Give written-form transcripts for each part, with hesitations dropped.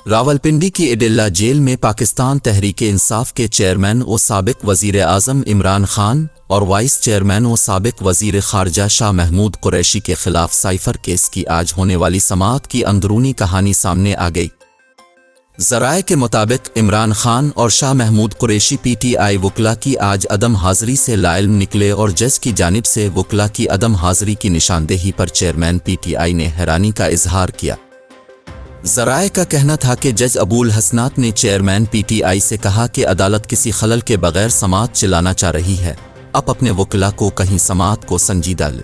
रावलपिंडी की इडिल्ला जेल में पाकिस्तान तहरीक-ए-इंसाफ के चेयरमैन व साबिक वज़ीर आज़म इमरान खान और वाइस चेयरमैन व साबिक वज़ीर ख़ारजा शाह महमूद कुरैशी के खिलाफ साइफर केस की आज होने वाली समाअत की अंदरूनी कहानी सामने आ गई। ज़राए के मुताबिक इमरान खान और शाह महमूद कुरैशी पीटीआई वकला की आज अदम हाज़िरी से लाइल्म निकले और जज की जानिब से वकला की अदम हाज़िरी की निशानदेही पर चेयरमैन पीटीआई ने हैरानी का इजहार किया। ज़राए का कहना था कि जज अबूल हसनात ने चेयरमैन पीटीआई से कहा कि अदालत किसी खलल के बगैर समाअत चलाना चाह रही है, अब अपने वकला को कहीं समाअत को संजीदा ले।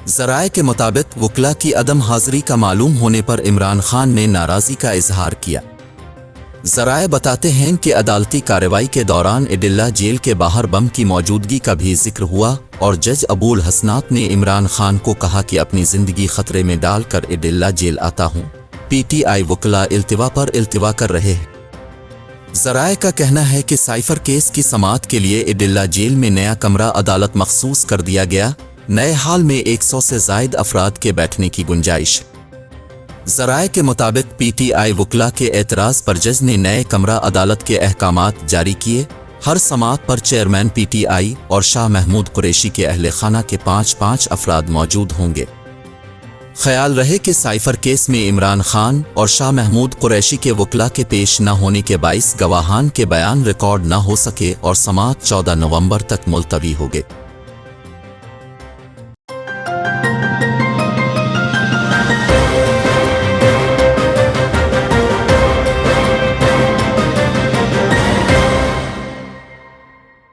ज़राए के मुताबिक वकला की अदम हाज़िरी का मालूम होने पर इमरान खान ने नाराज़गी का इजहार किया। ज़राए बताते हैं कि अदालती कार्रवाई के दौरान इडिल्ला जेल के बाहर बम की मौजूदगी का भी जिक्र हुआ और जज अबूल हसनात ने इमरान खान को कहा कि अपनी ज़िंदगी खतरे में डालकर इडिल्ला जेल आता हूँ। पीटीआई वकला इल्तिवा पर इल्तिवा कर रहे हैं। ज़राए का कहना है कि साइफर केस की समाअत के लिए इडिल्ला जेल में नया कमरा अदालत मखसूस कर दिया गया। नए हाल में 100 से ज़ायद अफराद के बैठने की गुंजाइश। ज़राए के मुताबिक पीटीआई वकला के एतराज़ पर जज ने नए कमरा अदालत के अहकामात जारी किए। हर समाअत पर चेयरमैन पीटीआई और शाह महमूद कुरैशी के अहले खाना के 5-5 अफराद मौजूद होंगे। ख्याल रहे कि साइफर केस में इमरान खान और शाह महमूद कुरैशी के वकला के पेश न होने के बाइस गवाहान के बयान रिकॉर्ड न हो सके और समाअत 14 नवंबर तक मुलतवी हो गए।